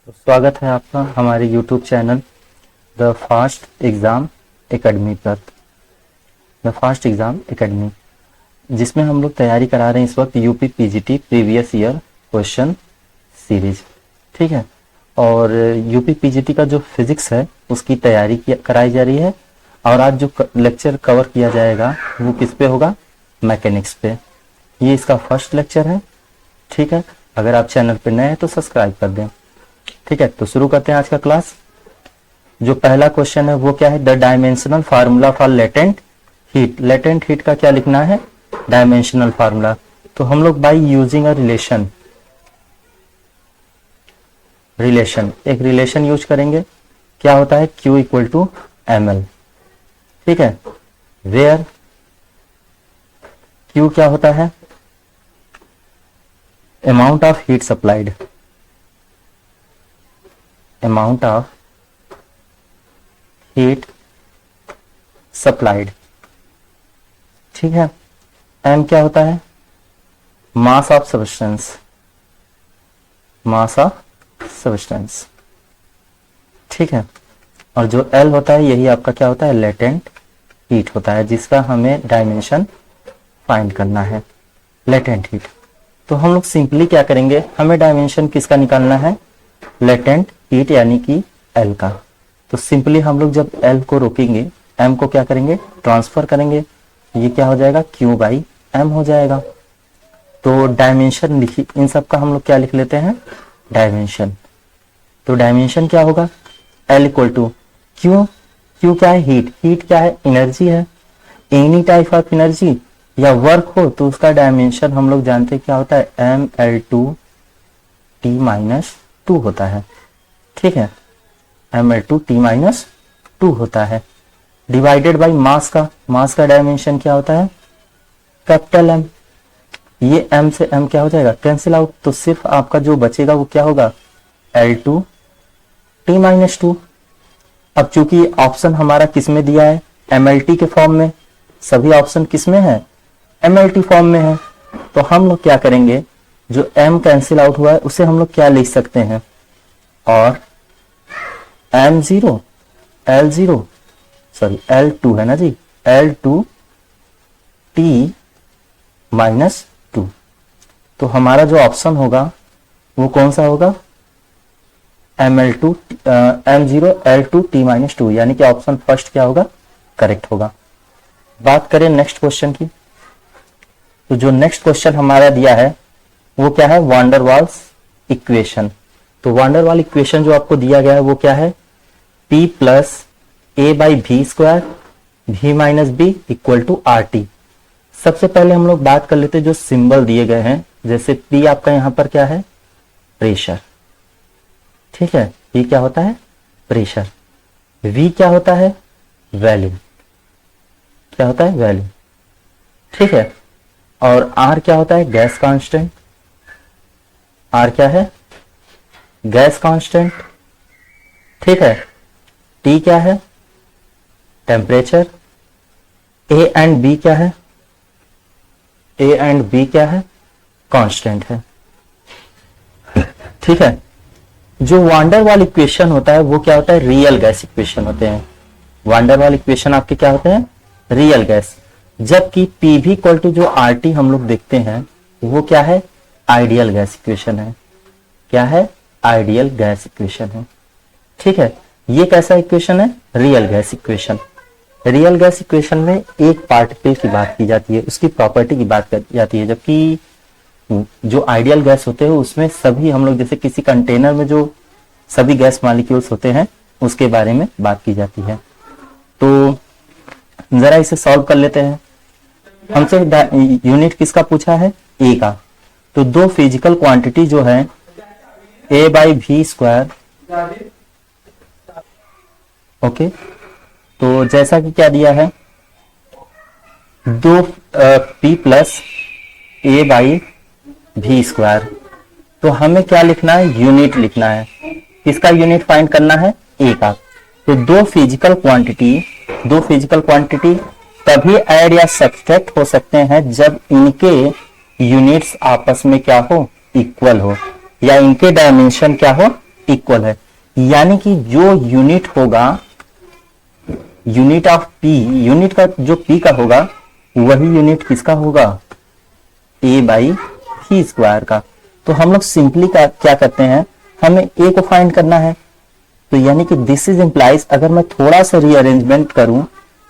तो स्वागत है आपका हमारे YouTube channel the fast exam academy पर। द फास्ट एग्ज़ाम एकेडमी जिसमें हम लोग तैयारी करा रहे हैं इस वक्त UP PGT previous year question series. ठीक है, और यूपी पीजीटी का जो फिजिक्स है उसकी तैयारी कराई जा रही है। और आज जो लेक्चर कवर किया जाएगा वो किस पे होगा? मैकेनिक्स पे। ये इसका फर्स्ट लेक्चर है। ठीक है, अगर आप चैनल पे नए हैं तो सब्सक्राइब कर दें। ठीक है, तो शुरू करते हैं आज का क्लास। जो पहला क्वेश्चन है वो क्या है? The dimensional formula for latent heat. Latent heat का क्या लिखना है? Dimensional formula. तो हम लोग बाय यूजिंग अ रिलेशन एक रिलेशन यूज करेंगे। क्या होता है? Q equal to ml। ठीक है, वेयर Q क्या होता है? Amount of heat supplied. Amount of heat supplied. ठीक है, m क्या होता है? Mass of substance. Mass of substance. ठीक है, और जो L होता है यही आपका क्या होता है? लेटेंट हीट होता है, जिसका हमें डायमेंशन फाइंड करना है। Latent heat. तो हम लोग सिंपली क्या करेंगे? हमें डायमेंशन किसका निकालना है? लेटेंट हीट यानी कि L का। तो सिंपली हम लोग जब L को रोकेंगे, M को क्या करेंगे? ट्रांसफर करेंगे। ये क्या हो जाएगा? Q बाई M हो जाएगा। तो डायमेंशन लिखी, इन सब का हम लोग क्या लिख लेते हैं? डायमेंशन। तो डायमेंशन क्या होगा? L equal to Q। Q क्या है? हीट। हीट क्या है? एनर्जी है। एनी टाइप ऑफ एनर्जी या वर्क हो तो उसका डायमेंशन हम लोग जानते हैं क्या होता है? mL2T-2 होता है। ठीक है, mL2T-2 होता है, डिवाइडेड बाई मास का। मास का डायमेंशन क्या होता है? Capital M। ये M से M क्या हो जाएगा? Cancel out. तो सिर्फ आपका जो बचेगा वो क्या होगा? L2T-2। अब चूंकि ऑप्शन हमारा किस में दिया है? MLT के फॉर्म में। सभी ऑप्शन किस में है? MLT फॉर्म में है। तो हम लोग क्या करेंगे? जो M कैंसिल आउट हुआ है उसे हम लोग क्या लिख सकते हैं? और M0 L0 सॉरी L2 है ना जी, L2T-2। तो हमारा जो ऑप्शन होगा वो कौन सा होगा? M0 L2T-2, यानी कि ऑप्शन फर्स्ट क्या होगा? करेक्ट होगा। बात करें नेक्स्ट क्वेश्चन की, तो जो नेक्स्ट क्वेश्चन हमारा दिया है वो क्या है? Van der Waals equation. तो वांडर वाल इक्वेशन जो आपको दिया गया है वो क्या है? P plus A by V square V minus B equal to RT। सबसे पहले हम लोग बात कर लेते हैं जो सिंबल दिए गए हैं। जैसे P आपका यहां पर क्या है? प्रेशर। ठीक है, P क्या होता है? प्रेशर। V क्या होता है? वैल्यूम। क्या होता है? वैल्यूम। ठीक है, और R क्या होता है? Gas constant. R क्या है? Gas constant. ठीक है, T क्या है? टेम्परेचर। A एंड B क्या है? A एंड B क्या है? कांस्टेंट है। ठीक है, जो वांडर वाल इक्वेशन होता है वो क्या होता है? रियल गैस इक्वेशन होते हैं। वांडर वाल इक्वेशन आपके क्या होते हैं? Real gas. जबकि PV इक्वल टू जो RT हम लोग देखते हैं वो क्या है? आइडियल गैस इक्वेशन है। क्या है? आइडियल गैस इक्वेशन है। ठीक है, ये कैसा इक्वेशन है? Real gas equation. Real gas equation में एक पार्टिकल की बात की जाती है, उसकी प्रॉपर्टी की बात की जाती है, जबकि जो आइडियल गैस होते हैं उसमें सभी हम लोग जैसे किसी कंटेनर में जो सभी गैस मॉलिक्यूल्स होते हैं उसके बारे में बात की जाती है। तो जरा इसे सॉल्व कर लेते हैं। हमसे यूनिट किसका पूछा है? ए का। तो दो फिजिकल क्वांटिटी जो है A by V square. Okay, तो जैसा कि क्या दिया है? दो P plus A by V square. तो हमें क्या लिखना है? यूनिट लिखना है। किसका यूनिट फाइंड करना है? A का। तो दो फिजिकल क्वांटिटी तभी ऐड या सब्सट्रैक्ट हो सकते हैं जब इनके यूनिट्स आपस में क्या हो? इक्वल हो, या इनके डायमेंशन क्या हो? इक्वल है, यानी कि जो यूनिट होगा, यूनिट ऑफ पी, यूनिट का जो पी का होगा वही यूनिट किसका होगा, ए बाई वी स्क्वायर का। तो हम लोग सिंपली क्या करते हैं, हमें ए को फाइंड करना है, तो यानी कि दिस इज इंप्लाइज, अगर मैं थोड़ा सा रीअरेंजमेंट करूं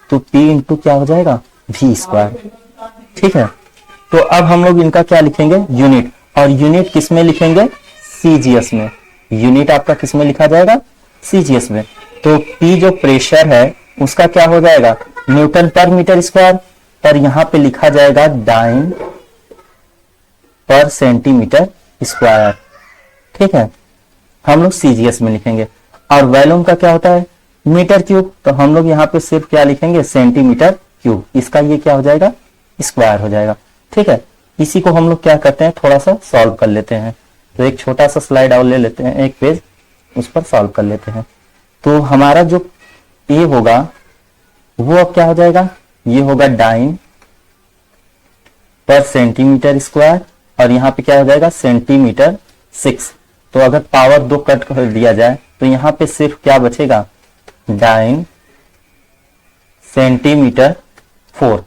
तो p इंटू क्या हो जाएगा, वी स्क्वायर। ठीक है, तो अब हम लोग इनका क्या लिखेंगे, यूनिट, और यूनिट किस में लिखेंगे, सीजीएस में। यूनिट आपका किस में लिखा जाएगा, सीजीएस में। तो p जो प्रेशर है उसका क्या हो जाएगा, न्यूटन पर मीटर स्क्वायर, पर यहां पे लिखा जाएगा डाइन पर सेंटीमीटर स्क्वायर। ठीक है, हम लोग सीजीएस में लिखेंगे। और वॉल्यूम का क्या होता है, मीटर क्यूब, तो हम लोग यहाँ पे सिर्फ क्या लिखेंगे, सेंटीमीटर क्यूब। इसका ये क्या हो जाएगा, स्क्वायर हो जाएगा। ठीक है, इसी को हम लोग क्या करते हैं, थोड़ा सा सॉल्व कर लेते हैं। तो एक छोटा सा स्लाइड और ले लेते हैं, एक पेज, उस पर सॉल्व कर लेते हैं। तो हमारा जो ए होगा वो अब क्या हो जाएगा, ये होगा डाइन पर सेंटीमीटर स्क्वायर, और यहाँ पे क्या हो जाएगा, सेंटीमीटर 6। तो अगर पावर 2 कट कर दिया जाए तो यहाँ पे सिर्फ क्या बचेगा, डाइन सेंटीमीटर 4।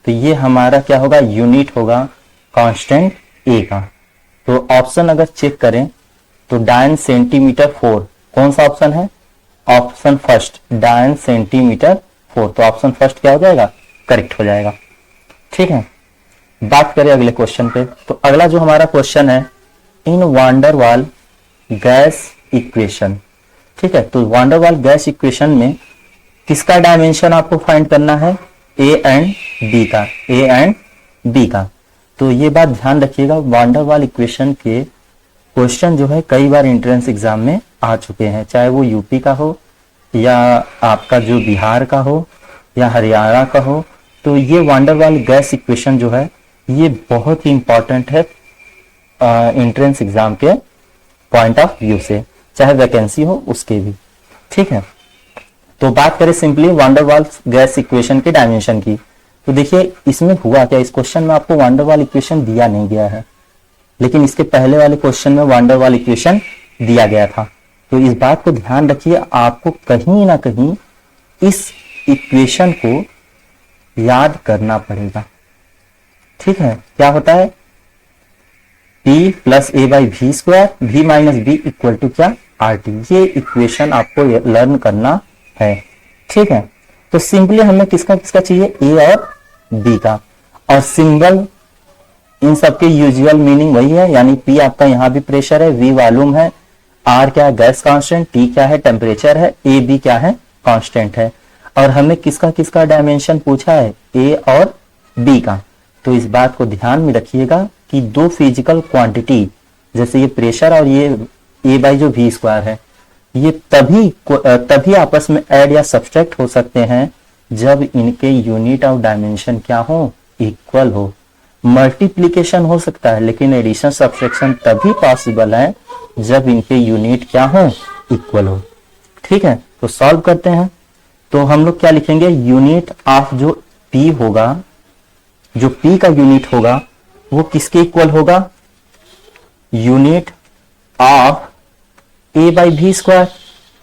तो ये हमारा क्या होगा, यूनिट होगा कांस्टेंट ए का। तो ऑप्शन अगर चेक करें तो डाइन सेंटीमीटर 4 कौन सा ऑप्शन है, ऑप्शन फर्स्ट, डाइन सेंटीमीटर 4। तो ऑप्शन फर्स्ट क्या हो जाएगा, करेक्ट हो जाएगा। ठीक है, बात करें अगले क्वेश्चन पे। तो अगला जो हमारा क्वेश्चन है, इन वांडर वाल गैस इक्वेशन। ठीक है, तो वांडर वाल गैस इक्वेशन में किसका डायमेंशन आपको फाइंड करना है, ए एंड बी का, ए एंड बी का। तो ये बात ध्यान रखिएगा, वांडर वाल इक्वेशन के क्वेश्चन जो है कई बार एंट्रेंस एग्जाम में आ चुके हैं, चाहे वो यूपी का हो या आपका जो बिहार का हो या हरियाणा का हो। तो ये वांडर वाल गैस इक्वेशन जो है ये बहुत ही इंपॉर्टेंट है एंट्रेंस एग्जाम के पॉइंट ऑफ व्यू से, चाहे वैकेंसी हो उसके भी। ठीक है, तो बात करें सिंपली वांडर वाल गैस इक्वेशन के डायमेंशन की। तो देखिए इसमें हुआ क्या, इस क्वेश्चन में आपको वांडर वाल इक्वेशन दिया नहीं गया है, लेकिन इसके पहले वाले क्वेश्चन में वांडर वाल इक्वेशन दिया गया था। तो इस बात को ध्यान रखिए, आपको कहीं ना कहीं इस इक्वेशन को याद करना पड़ेगा। ठीक है, क्या होता है, P plus A by V square, V minus B equal to क्या, आर टी। ये इक्वेशन आपको लर्न करना है। ठीक है, तो सिंपली हमें किसका किसका चाहिए, ए और बी का, और सिंबल इन सबके यूजुअल मीनिंग वही है, यानी P आपका यहाँ भी प्रेशर है, V वॉल्यूम है, R क्या है गैस कांस्टेंट, T क्या है टेम्परेचर है, A B क्या है कांस्टेंट है। और हमें किसका किसका डायमेंशन पूछा है, A और B का। तो इस बात को ध्यान में रखिएगा कि दो फिजिकल क्वांटिटी जैसे ये प्रेशर और ये A बाई जो V स्क्वायर है, ये तभी आपस में ऐड या सब्सट्रैक्ट हो सकते हैं जब इनके यूनिट ऑफ डायमेंशन क्या हो, इक्वल हो। मल्टीप्लीकेशन हो सकता है लेकिन एडिशन सब्सट्रैक्शन तभी पॉसिबल है जब इनके यूनिट क्या हो, इक्वल हो। ठीक है, तो सॉल्व करते हैं। तो हम लोग क्या लिखेंगे, यूनिट ऑफ जो P होगा, जो P का यूनिट होगा वो किसके इक्वल होगा, unit of A by V square,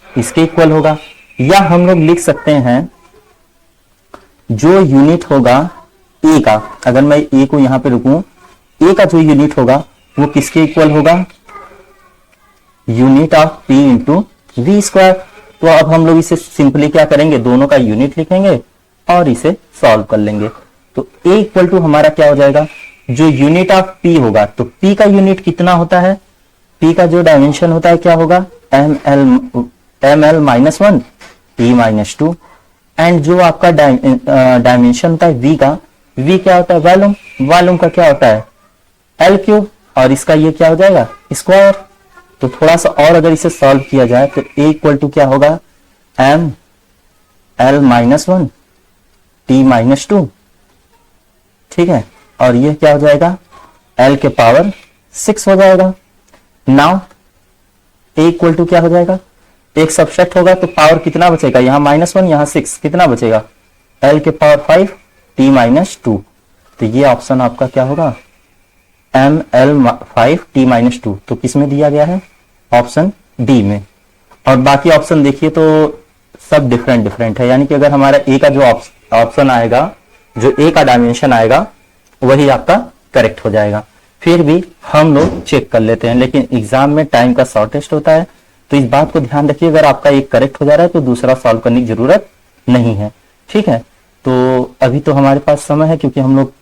इसके इक्वल होगा। या हम लोग लिख सकते हैं जो यूनिट होगा ए का, अगर मैं ए को यहां पे रुकूं, ए का जो यूनिट होगा वो किसके इक्वल होगा, unit of P into V square. तो अब हम लोग इसे सिंपली क्या करेंगे, दोनों का यूनिट लिखेंगे और इसे सॉल्व कर लेंगे। तो ए इक्वल टू हमारा क्या हो जाएगा, जो यूनिट ऑफ P होगा, तो P का यूनिट कितना होता है, P का जो डायमेंशन होता है क्या होगा, ml minus 1 T minus 2। And जो आपका डायमेंशन होता है V का, V क्या होता है, वॉल्यूम, वॉल्यूम का क्या होता है L क्यूब, और इसका ये क्या हो जाएगा, स्क्वायर। तो थोड़ा सा और अगर इसे सॉल्व किया जाए तो A इक्वल टू क्या होगा, ml माइनस 1 T माइनस 2। ठीक है, और ये क्या हो जाएगा, L के पावर 6 हो जाएगा। नाउ A इक्वल टू क्या हो जाएगा, एक सबसेट होगा तो पावर कितना बचेगा, यहां -1 यहां 6, कितना बचेगा, L के पावर 5 T माइनस 2। तो ये ऑप्शन आपका क्या होगा, ml 5 T माइनस 2। तो किस में दिया गया है, ऑप्शन डी में, और बाकी ऑप्शन देखिए तो सब डिफरेंट डिफरेंट है। यानी कि अगर हमारा ए का जो ऑप्शन आएगा, जो ए का डायमेंशन आएगा वही आपका करेक्ट हो जाएगा। फिर भी हम लोग चेक कर लेते हैं, लेकिन एग्जाम में टाइम का शॉर्टेस्ट होता है, तो इस बात को ध्यान रखिए। अगर आपका एक करेक्ट हो जा रहा है तो दूसरा सॉल्व करने की जरूरत नहीं है, ठीक है। तो अभी तो हमारे पास समय है, क्योंकि हम लोग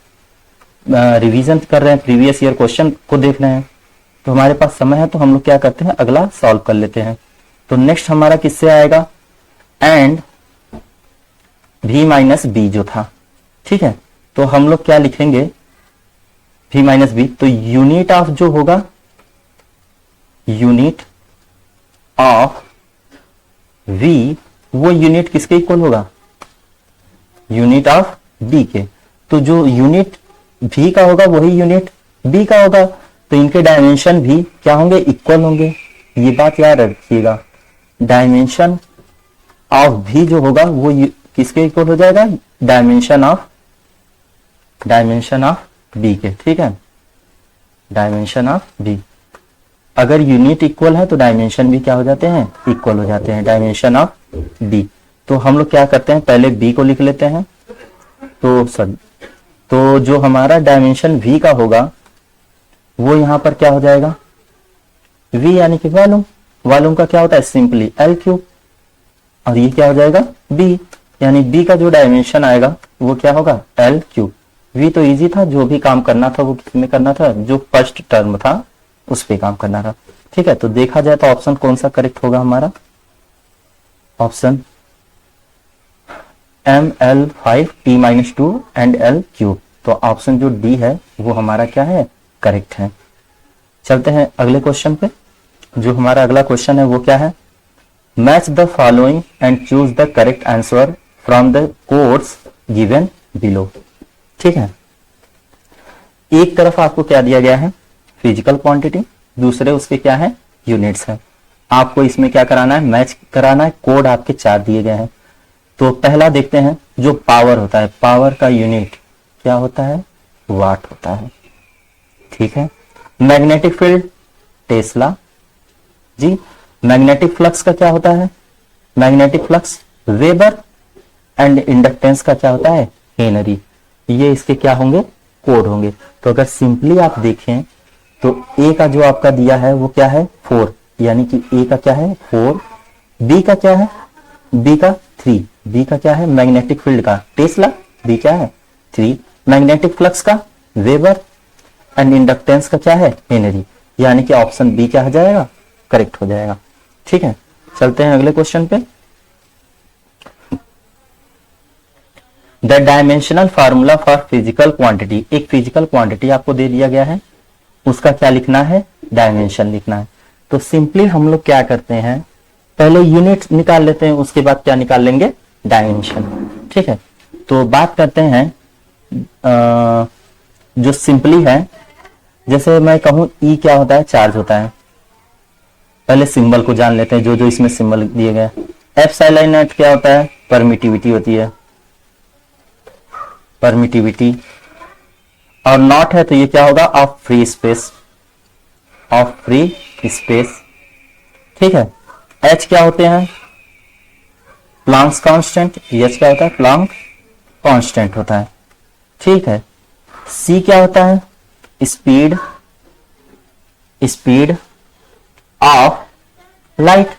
रिवीजन कर रहे हैं, प्रीवियस ईयर क्वेश्चन को देख रहे हैं, तो हमारे पास समय है। तो हम लोग क्या करते हैं, अगला सॉल्व कर लेते हैं। तो नेक्स्ट हमारा किससे आएगा, एंड v माइनस बी जो था, ठीक है। तो हम लोग क्या लिखेंगे, v माइनस बी, तो यूनिट ऑफ जो होगा, यूनिट ऑफ v, वो यूनिट किसके इक्वल होगा, यूनिट ऑफ b के। तो जो यूनिट v का होगा वही यूनिट b का होगा, तो इनके डायमेंशन भी क्या होंगे, इक्वल होंगे। ये बात याद रखिएगा, डायमेंशन ऑफ v जो होगा वो किसके इक्वल हो जाएगा, डायमेंशन ऑफ b के, ठीक है, डायमेंशन ऑफ b। अगर यूनिट इक्वल है तो डायमेंशन भी क्या हो जाते हैं, इक्वल हो जाते हैं, डायमेंशन ऑफ b। तो हम लोग क्या करते हैं, पहले b को लिख लेते हैं। तो जो हमारा डायमेंशन v का होगा वो यहां पर क्या हो जाएगा, v यानी कि वॉल्यूम का क्या होता है, सिंपली L क्यूब, और ये क्या हो जाएगा b, यानी b का जो डायमेंशन आएगा वो क्या होगा, L क्यूब। v तो इजी था, जो भी काम करना था वो किसमें करना था, जो फर्स्ट टर्म था उस पे काम करना था, ठीक है। तो देखा जाए तो ऑप्शन कौन सा करेक्ट होगा हमारा, option ml5t-2 and L cube. तो ऑप्शन जो डी है वो हमारा क्या है, करेक्ट है। चलते हैं अगले क्वेश्चन पे। जो हमारा अगला क्वेश्चन है वो क्या है, match the following and choose the correct answer from the codes given below, ठीक है। एक तरफ आपको क्या दिया गया है, फिजिकल क्वांटिटी, दूसरे उसके क्या है, यूनिट्स है। आपको इसमें क्या कराना है, मैच कराना है। कोड आपके 4 दिए गए हैं। तो पहला देखते हैं, जो पावर होता है, पावर का यूनिट क्या होता है, वाट होता है, ठीक है। मैग्नेटिक फील्ड, टेस्ला जी। मैग्नेटिक फ्लक्स का क्या होता है, magnetic flux, weber. And inductance का क्या होता है, हेनरी। ये इसके क्या होंगे, कोड होंगे। तो अगर सिंपली आप देखें तो ए का जो आपका दिया है वो क्या है, 4, यानी कि ए का क्या है 4, बी का क्या है, बी का 3, बी का क्या है, मैग्नेटिक फील्ड का टेस्ला, बी क्या है 3, मैग्नेटिक फ्लक्स का वेबर, एंड इंडक्टेंस का क्या है, हेनरी। यानी कि ऑप्शन बी क्या हो जाएगा, करेक्ट हो जाएगा, ठीक है। चलते हैं अगले क्वेश्चन पे। The dimensional formula for physical quantity, एक फिजिकल क्वांटिटी आपको दे दिया गया है, उसका क्या लिखना है, डायमेंशन लिखना है। तो सिंपली हम लोग क्या करते हैं, पहले यूनिट निकाल लेते हैं, उसके बाद क्या निकाल लेंगे, डायमेंशन, ठीक है। तो बात करते हैं जो सिंपली है, जैसे मैं कहूं ई क्या होता है, चार्ज होता है। पहले सिंबल को जान लेते हैं, जो जो इसमें सिंबल दिए गए। एप्सिलॉन नॉट क्या होता है, परमिटिविटी होती है, परमिटिविटी। और नॉट है तो ये क्या होगा, of free space, of free space, ठीक है। एच क्या होते हैं, प्लांक्स कांस्टेंट, एच क्या होता है, प्लांक कांस्टेंट होता है, ठीक है। सी क्या होता है, स्पीड, स्पीड ऑफ लाइट।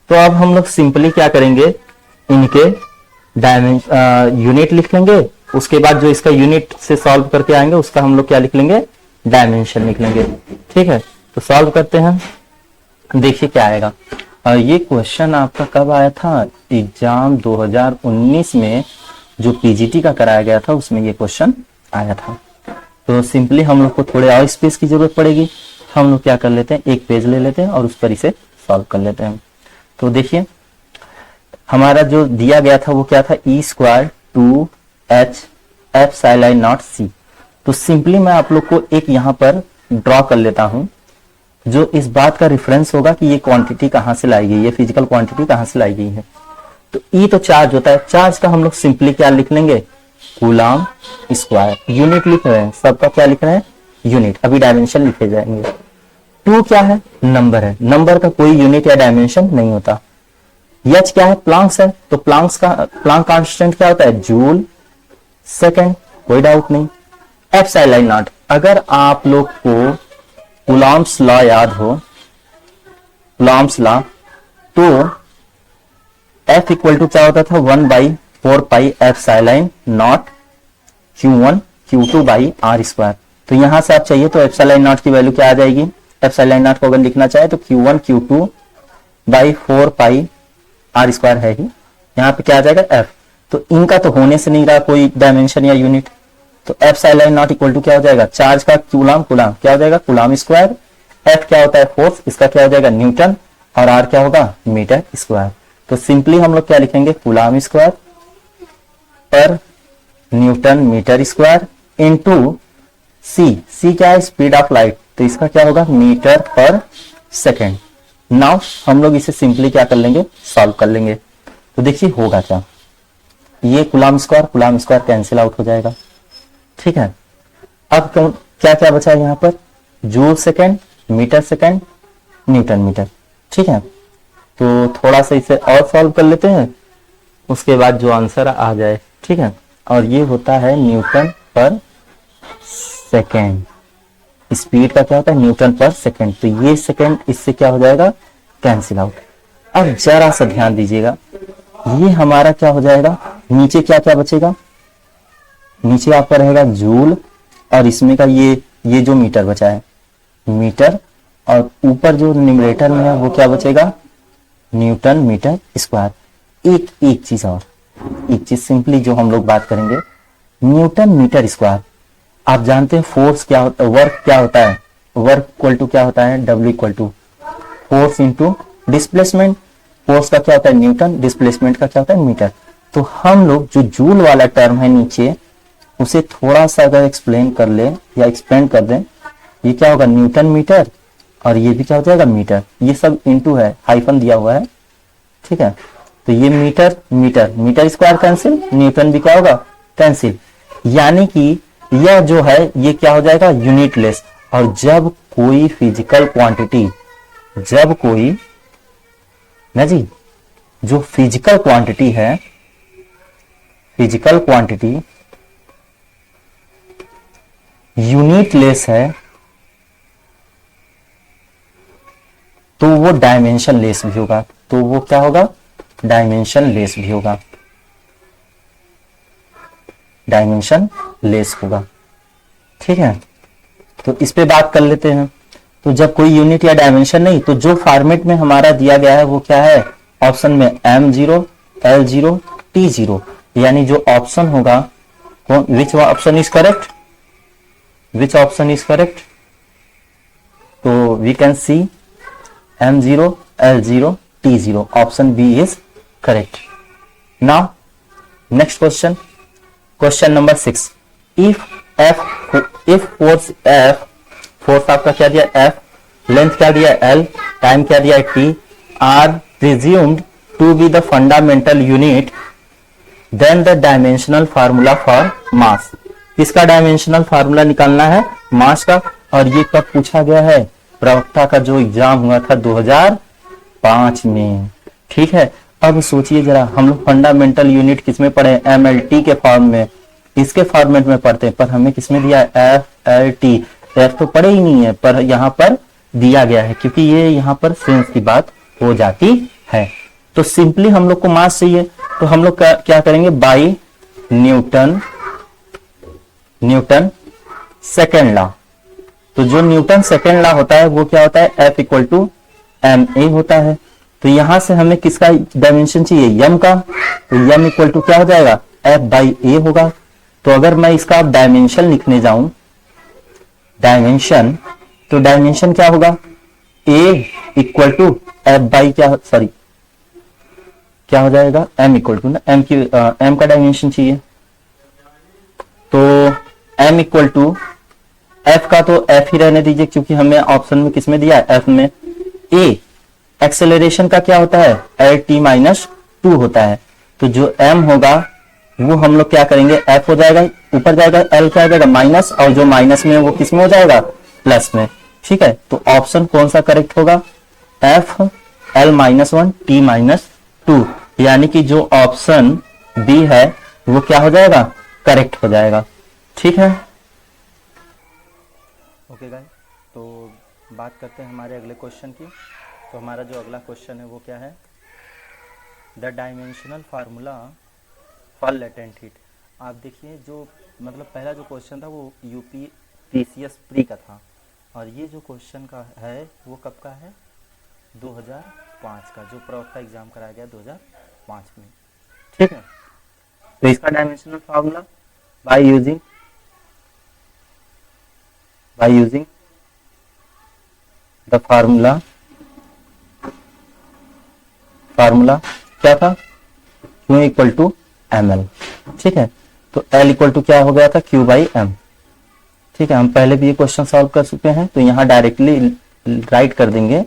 तो अब हम लोग सिंपली क्या करेंगे, इनके यूनिट लिख लेंगे, उसके बाद जो इसका यूनिट से सॉल्व करके आएंगे उसका हम लोग क्या लिख लेंगे, डायमेंशन लिख लेंगे, ठीक है। तो सॉल्व करते हैं, देखिए क्या आएगा। ये क्वेश्चन आपका कब आया था, एग्जाम 2019 में जो पीजीटी का कराया गया था उसमें ये क्वेश्चन आया था। तो सिंपली हम लोग को थोड़े और स्पेस की जरूरत पड़ेगी, हम लोग क्या कर लेते हैं, एक पेज ले लेते हैं और उस पर इसे सॉल्व कर लेते हैं। तो देखिए हमारा जो दिया गया था वो क्या था, E² 2H epsilon not C। तो सिंपली मैं आप लोग को एक यहां पर ड्रॉ कर लेता हूं, जो इस बात का रेफरेंस होगा कि ये क्वांटिटी कहां से लाई गई है, फिजिकल क्वांटिटी कहां से लाई गई है। तो E तो चार्ज होता है, चार्ज का हम लोग सिंपली क्या लिख लेंगे, कूलम स्क्वायर। यूनिट लिख रहे हैं, सबका क्या लिख रहे हैं, यूनिट। अभी डायमेंशन लिखे जाएंगे। टू क्या है, नंबर है, नंबर का कोई यूनिट या डायमेंशन नहीं होता। एच क्या है, प्लांक्स है, तो प्लांक कांस्टेंट क्या होता है, जूल सेकंड, कोई डाउट नहीं। एप्सिलॉन नॉट, अगर आप लोग को कूलॉम्स लॉ याद हो, कूलॉम्स लॉ, तो F इक्वल टू क्या होता था, 1/4 epsilon naught Q1 Q2 by R square. तो यहां से आप चाहिए तो एप्सिलॉन नॉट की वैल्यू क्या आ जाएगी, एप्सिलॉन नॉट को अगर लिखना चाहे तो Q1 Q2 by 4 are square है ही, यहाँ पे क्या आ जाएगा F। तो इनका तो होने से नहीं रहा कोई डायमेंशन या यूनिट, तो एप्सिलॉन नॉट इक्वल टू क्या हो जाएगा, चार्ज का कूलम क्या हो जाएगा, कूलम स्क्वायर, F क्या होता है फोर्स, इसका क्या हो जाएगा न्यूटन, और R क्या होगा मीटर स्क्वायर। तो सिंपली हम लोग क्या लिखेंगे, कूलम स्क्वायर पर न्यूटन मीटर स्क्वायर इनटू सी क्या है, स्पीड ऑफ लाइट, तो इसका क्या होगा मीटर पर सेकेंड। नाउ हम लोग इसे सिंपली क्या कर लेंगे, सॉल्व कर लेंगे। तो देखिए होगा क्या, ये कूलम स्क्वायर कैंसिल आउट हो जाएगा, ठीक है। अब क्या क्या बचा है यहाँ पर, joule second, metre second, newton metre, ठीक है। तो थोड़ा सा इसे और सॉल्व कर लेते हैं, उसके बाद जो आंसर आ जाए, ठीक है। और ये होता है न्यूटन पर सेकेंड, स्पीड का क्या होता है न्यूटन पर सेकेंड, तो ये सेकेंड इससे क्या हो जाएगा कैंसिल आउट। अब जरा सा ध्यान दीजिएगा, ये हमारा क्या हो जाएगा, नीचे क्या क्या बचेगा, नीचे आपका रहेगा जूल, और इसमें का ये जो मीटर बचा है मीटर, और ऊपर जो न्यूमरेटर में है वो क्या बचेगा, न्यूटन मीटर स्क्वायर। एक चीज सिंपली जो हम लोग बात करेंगे, न्यूटन मीटर स्क्वायर, आप जानते हैं फोर्स क्या होता है, वर्क क्या होता है, वर्क इक्वल टू क्या होता है, W equal to force into displacement, force का क्या होता है न्यूटन, डिस्प्लेसमेंट का क्या होता है मीटर। तो हम लोग जो जूल वाला टर्म है नीचे, उसे थोड़ा सा अगर एक्सप्लेन कर ले या एक्सपेंड कर दें, ये क्या होगा न्यूटन मीटर, और ये भी क्या हो जाएगा मीटर, ये सब इंटू है, हाइफन दिया हुआ है, ठीक है। तो ये मीटर स्क्वायर कैंसिल, न्यूटन भी क्या होगा कैंसिल, यानी कि यह जो है ये क्या हो जाएगा यूनिटलेस। और जब कोई फिजिकल क्वांटिटी, जब कोई ना जी, जो फिजिकल क्वांटिटी है, फिजिकल क्वांटिटी यूनिटलेस है, तो वो डायमेंशन लेस भी होगा, तो वो क्या होगा डायमेंशन लेस भी होगा, डायमेंशन लेस होगा, ठीक है। तो इस पे बात कर लेते हैं। तो जब कोई यूनिट या डायमेंशन नहीं, तो जो फॉर्मेट में हमारा दिया गया है वो क्या है, ऑप्शन में M0 L0 T0, यानी जो ऑप्शन होगा, which option is correct, which option is correct, तो we can see M0 L0 T0, option B is correct. Now next question, question number 6, if force F, force आपका क्या दिया F, length क्या दिया L, time क्या दिया T, are presumed to be the fundamental unit, then the dimensional formula for mass. किसका dimensional formula निकालना है, मास का। और ये कब पूछा गया है, प्रवक्ता का जो एग्जाम हुआ था 2005 में, ठीक है। अब सोचिए जरा, हम लोग फंडामेंटल यूनिट किसमें पढ़े, MLT के फॉर्म में, इसके फॉर्मेट में पढ़ते हैं, पर हमें किसमें दिया है FLT, F तो पढ़े ही नहीं है, पर यहाँ पर दिया गया है, क्योंकि ये यहाँ पर सेंस की बात हो जाती है। तो सिंपली हम लोग को मास चाहिए, तो हम लोग क्या करेंगे, बाई न्यूटन सेकेंड लॉ। तो जो न्यूटन सेकेंड लॉ होता है वो क्या होता है, F इक्वल टू ma होता है। तो यहां से हमें किसका डायमेंशन चाहिए, m का, तो m इक्वल टू क्या हो जाएगा, F बाई a होगा। तो अगर मैं इसका डायमेंशन लिखने जाऊं, डायमेंशन, तो डायमेंशन क्या होगा, a equal to F by क्या हो जाएगा, m इक्वल टू ना, m का डायमेंशन चाहिए, तो m इक्वल टू F का तो F ही रहने दीजिए, क्योंकि हमें ऑप्शन में किसमें दिया है, F में। A एक्सेलरेशन का क्या होता है, LT-2 होता है। तो जो M होगा वो हम लोग क्या करेंगे, F हो जाएगा, ऊपर जाएगा L क्या हो जाएगा माइनस, और जो माइनस में वो किस में हो जाएगा, प्लस में। ठीक है, तो ऑप्शन कौन सा करेक्ट होगा, F L minus one T minus two, यानी कि जो ऑप्शन बी है वो क्या हो जाएगा, करेक्ट हो जाएगा। ठीक है, ओके गाइस, तो बात करते हैं हमारे अगले क्वेश्चन की। तो हमारा जो अगला क्वेश्चन है वो क्या है, the dimensional formula for latent heat. आप देखिए जो मतलब पहला जो क्वेश्चन था वो यूपी पीसीएस प्री का था, और ये जो क्वेश्चन का है वो कब का है, 2005 का, जो प्रवक्ता एग्जाम कराया गया 2005 में। ठीक है, तो इसका dimensional formula by using the formula क्या था, Q इक्वल टू ml। ठीक है, तो L इक्वल टू क्या हो गया था, Q बाई M। ठीक है, हम पहले भी ये क्वेश्चन सॉल्व कर चुके हैं, तो यहाँ डायरेक्टली राइट कर देंगे,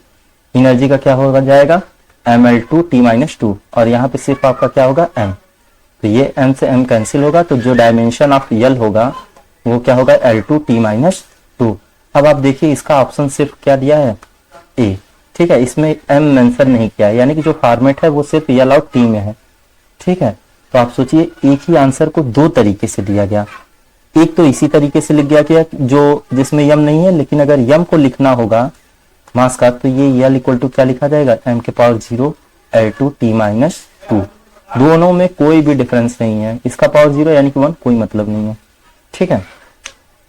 एनर्जी का क्या होगा जाएगा ml2T-2, और यहाँ पे सिर्फ आपका क्या होगा m, तो ये m से m कैंसिल होगा, तो जो डायमेंशन ऑफ L होगा वो क्या होगा L2T-2। अब आप देखिए इसका ऑप्शन सिर्फ क्या दिया है, A। ठीक है, इसमें m मेंशन नहीं किया है, यानी कि जो फॉर्मेट है वो सिर्फ L और T में है। ठीक है, तो आप सोचिए एक ही आंसर को दो तरीके से दिया गया, एक तो इसी तरीके से लिख गया जो जिसमें यम नहीं है, लेकिन अगर यम को लिखना होगा मास का तो ये L इक्वल टू क्या लिखा जाएगा, m के पावर 0 L2T-2। दोनों में कोई भी डिफरेंस नहीं है, इसका पावर 0 यानी कि 1, कोई मतलब नहीं है। ठीक है,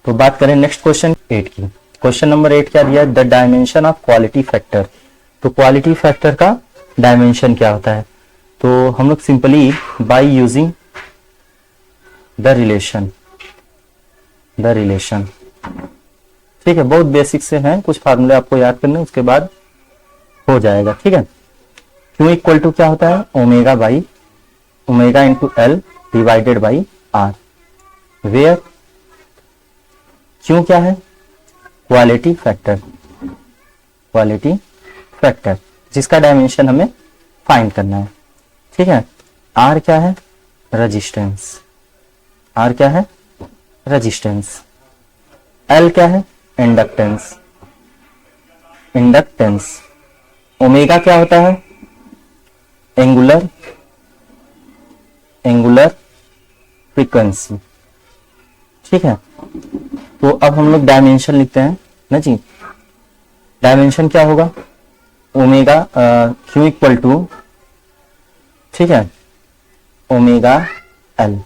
तो बात करें नेक्स्ट क्वेश्चन 8 की। क्वेश्चन नंबर 8 क्या दिया है, the dimension of quality factor. तो क्वालिटी फैक्टर का डायमेंशन क्या होता है, तो हम लोग simply by using the relation, ठीक है, बहुत बेसिक से हैं, कुछ फार्मूले आपको याद करने, उसके बाद हो जाएगा। ठीक है, Q इक्वल टू क्या होता है, omega into L divided by R, where Q क्या है, क्वालिटी फैक्टर जिसका डायमेंशन हमें फाइंड करना है। ठीक है, R क्या है, रेजिस्टेंस, L क्या है, इंडक्टेंस, ओमेगा क्या होता है, एंगुलर फ्रीक्वेंसी। ठीक है, तो अब हम लोग डायमेंशन लिखते हैं ना जी। डायमेंशन क्या होगा, ओमेगा Q इक्वल टू, ठीक है, omega L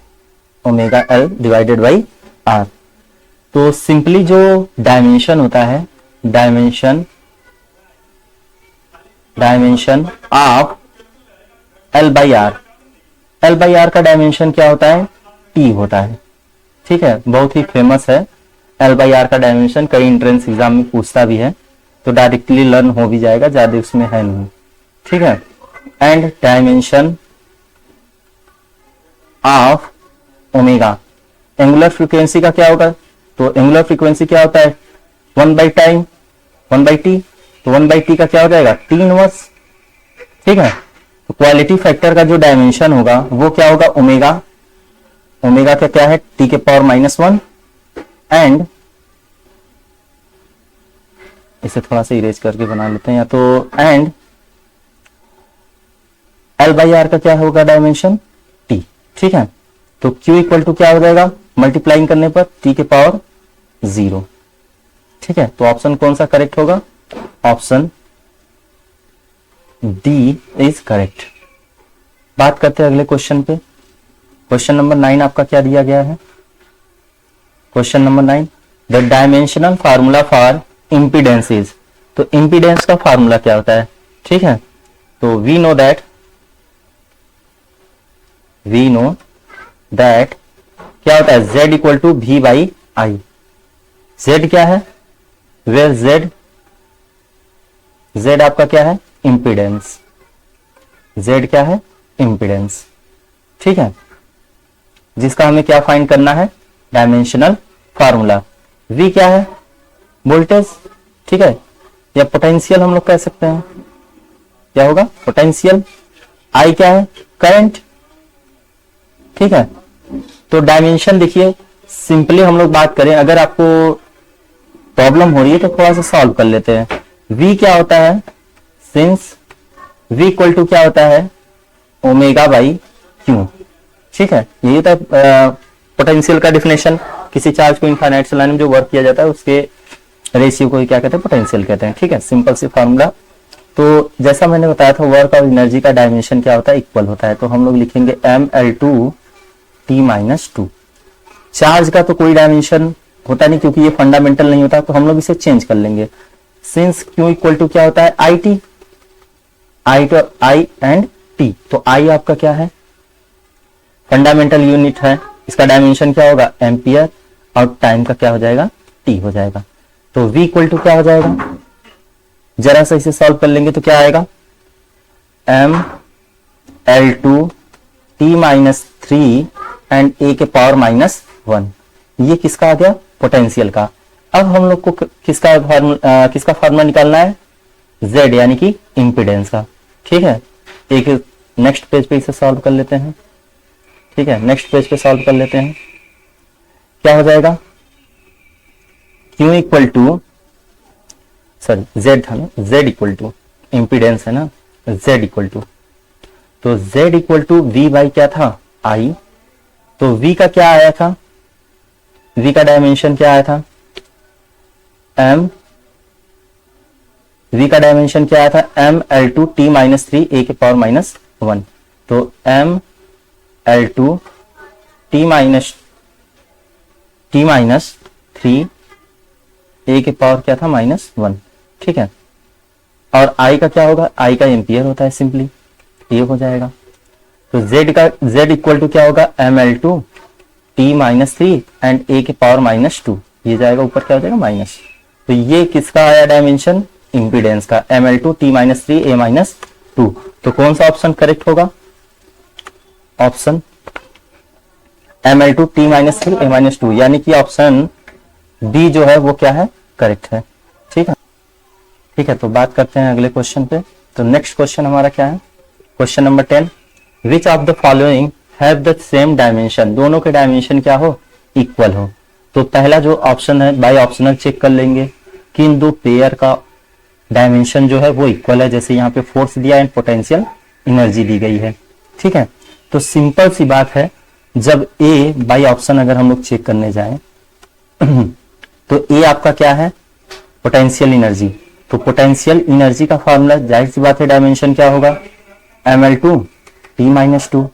divided by R. तो सिंपली जो डायमेंशन होता है, dimension of L by R का डायमेंशन क्या होता है, T होता है। ठीक है, बहुत ही फेमस है L बाई आर का डायमेंशन, कई एंट्रेंस एग्जाम में पूछता भी है, तो डायरेक्टली लर्न हो भी जाएगा, ज्यादा उसमें है नहीं। ठीक है, and dimension of omega, angular frequency का क्या होगा, तो एंगुलर फ्रीक्वेंसी क्या होता है, 1 बाई टी, तो 1 बाई टी का क्या हो जाएगा, T इनवर्स। ठीक है, तो क्वालिटी फैक्टर का जो डायमेंशन होगा वो क्या होगा, ओमेगा का क्या है, T के पावर -1, एंड इसे थोड़ा सा इरेज करके बना लेते हैं, या तो एंड L बाई आर का क्या होगा डायमेंशन, T। ठीक है, तो Q इक्वल टू क्या हो जाएगा, मल्टीप्लाइंग करने पर T के पावर 0। ठीक है, तो ऑप्शन कौन सा करेक्ट होगा, ऑप्शन डी इज करेक्ट। बात करते हैं अगले क्वेश्चन पे। क्वेश्चन नंबर 9 आपका क्या दिया गया है, question number 9, the dimensional formula for impedance is. तो इम्पीडेंस का फार्मूला क्या होता है, ठीक है, तो वी नो दैट क्या होता है, Z equal to V by I. Z क्या है, वेयर Z आपका क्या है, इम्पीडेंस, Z क्या है, इम्पीडेंस। ठीक है, जिसका हमें क्या फाइंड करना है, डायमेंशनल फार्मूला। V क्या है, वोल्टेज, ठीक है, या पोटेंशियल हम लोग कह सकते हैं, क्या होगा, पोटेंशियल। I क्या है, करंट। ठीक है, तो डायमेंशन देखिए, सिंपली हम लोग बात करें, अगर आपको प्रॉब्लम हो रही है तो थोड़ा सा सॉल्व कर लेते हैं। v क्या होता है, सिंस v इक्वल टू क्या होता है, ओमेगा बाई क्यू। ठीक है, यही होता है पोटेंशियल का डिफिनेशन। किसी चार्ज को इनफाइनाइट से लाइन में जो वर्क किया जाता है उसके रेशियो को क्या कहते हैं, पोटेंशियल कहते हैं। ठीक है, सिंपल सी फॉर्मूला। तो जैसा मैंने बताया था वर्क और एनर्जी का डायमेंशन क्या होता है, इक्वल होता है। तो हम लोग लिखेंगे mL2T-2। चार्ज का तो कोई डायमेंशन होता नहीं क्योंकि ये फंडामेंटल नहीं होता, तो हम लोग इसे चेंज कर लेंगे। सिंस Q इक्वल टू क्या होता है, IT, I एंड T। तो I आपका क्या है, फंडामेंटल यूनिट है, इसका डायमेंशन क्या होगा, एम्पियर, और टाइम का क्या हो जाएगा, T हो जाएगा। तो V इक्वल टू क्या हो जाएगा, जरा सा इसे सॉल्व कर लेंगे तो क्या आएगा, mL2T-3 एंड A के पावर -1। ये किसका आ गया, पोटेंशियल का। अब हम लोग को किसका फार्मूला निकालना है, Z यानी कि इंपीडेंस का। ठीक है, एक नेक्स्ट पेज पे इसे सॉल्व कर लेते हैं। ठीक है, नेक्स्ट पेज पे सॉल्व कर लेते हैं। क्या हो जाएगा, Q equal to, sorry Z था ना, Z इक्वल टू, इंपीडेंस है ना, Z इक्वल टू, तो Z equal to V by क्या था, I। तो V का क्या आया था, V का डायमेंशन क्या आया था, V का डायमेंशन क्या आया था, mL2T-3 A के पावर -1। तो mL2T-3 A के पावर क्या था, -1। ठीक है, और I का क्या होगा, I का एम्पियर होता है, सिंपली ये हो जाएगा। तो Z इक्वल टू क्या होगा, mL2T-3 एंड A के पावर -2। ये जाएगा ऊपर, क्या हो जाएगा, माइनस। तो ये किसका आया डायमेंशन, इंपीडेंस का, mL2T-3 A-2। तो कौन सा ऑप्शन करेक्ट होगा, ऑप्शन mL2T-3 A-2, यानी कि ऑप्शन बी जो है वो क्या है, करेक्ट है। ठीक है, ठीक है, तो बात करते हैं अगले क्वेश्चन पे। तो नेक्स्ट क्वेश्चन हमारा क्या है, question number 10, which of the following have the same dimension. दोनों के डायमेंशन क्या हो, इक्वल हो। तो पहला जो ऑप्शन है बाय ऑप्शनल चेक कर लेंगे कि इन दो पेयर का डायमेंशन जो है वो इक्वल है। जैसे यहाँ पे फोर्स दिया एंड पोटेंशियल एनर्जी दी गई है। ठीक है, तो सिंपल सी बात है, जब ए बाय ऑप्शन अगर हम लोग चेक करने जाएं तो ए आपका क्या है, पोटेंशियल एनर्जी। तो पोटेंशियल एनर्जी का फॉर्मूला जाहिर सी बात है डायमेंशन क्या होगा, mL2T-2।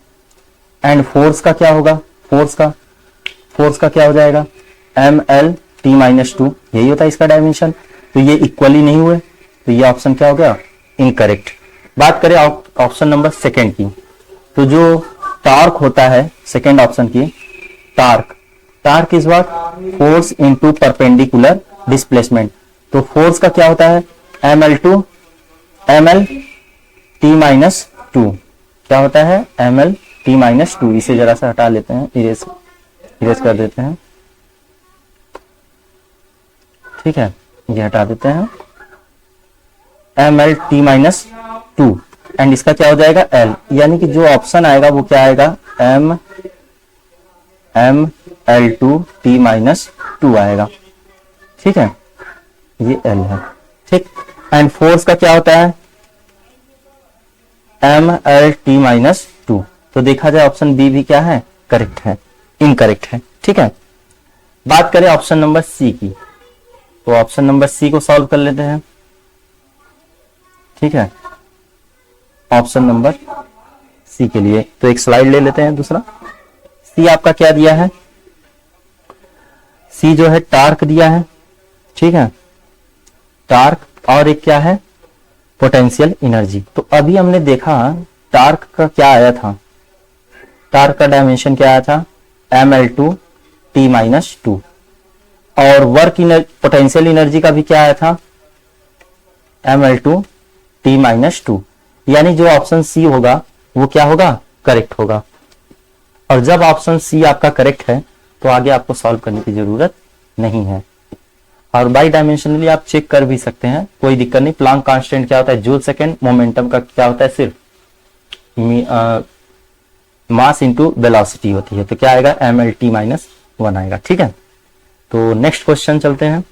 एंड फोर्स का क्या होगा, फोर्स का क्या हो जाएगा, mL2T-2। यही होता है इसका डायमेंशन। तो ये इक्वली नहीं हुए, तो ये ऑप्शन क्या हो गया, इनकरेक्ट। बात करें ऑप्शन नंबर सेकंड की, तो जो टॉर्क होता है सेकंड ऑप्शन की, torque is what, force into perpendicular displacement. तो फोर्स का क्या होता है, mL2 mL2T-2 क्या होता है, mL2T-2। इसे जरा सा हटा लेते हैं, इरेज कर देते हैं। ठीक है, ये हटा देते हैं, mL2T-2 एंड इसका क्या हो जाएगा, L। यानी कि जो ऑप्शन आएगा वो क्या आएगा, mL2T-2 आएगा। ठीक है, ये L है। ठीक, एंड फोर्स का क्या होता है, mL2T-2। तो देखा जाए ऑप्शन बी भी क्या है, करेक्ट है, इनकरेक्ट है। ठीक है, बात करें ऑप्शन नंबर सी की, तो ऑप्शन नंबर सी को सॉल्व कर लेते हैं। ठीक है, ऑप्शन नंबर सी के लिए तो एक स्लाइड ले लेते हैं दूसरा। सी आपका क्या दिया है, सी जो है टार्क दिया है। ठीक है, टार्क, और एक क्या है, पोटेंशियल एनर्जी। तो अभी हमने देखा टार्क का क्या आया था, टार्क का डायमेंशन क्या आया था, mL2T-2। और वर्क पोटेंशियल एनर्जी का भी क्या आया था, mL2T-2। यानी जो ऑप्शन सी होगा वो क्या होगा, करेक्ट होगा। और जब ऑप्शन सी आपका करेक्ट है तो आगे आपको सॉल्व करने की जरूरत नहीं है। और बाई डायमेंशनली आप चेक कर भी सकते हैं, कोई दिक्कत नहीं। प्लांक कांस्टेंट क्या होता है, जूल सेकंड। मोमेंटम का क्या होता है, सिर्फ मास इंटू वेलोसिटी होती है। तो क्या आएगा, mL2T-1 आएगा। ठीक है, तो नेक्स्ट क्वेश्चन चलते हैं।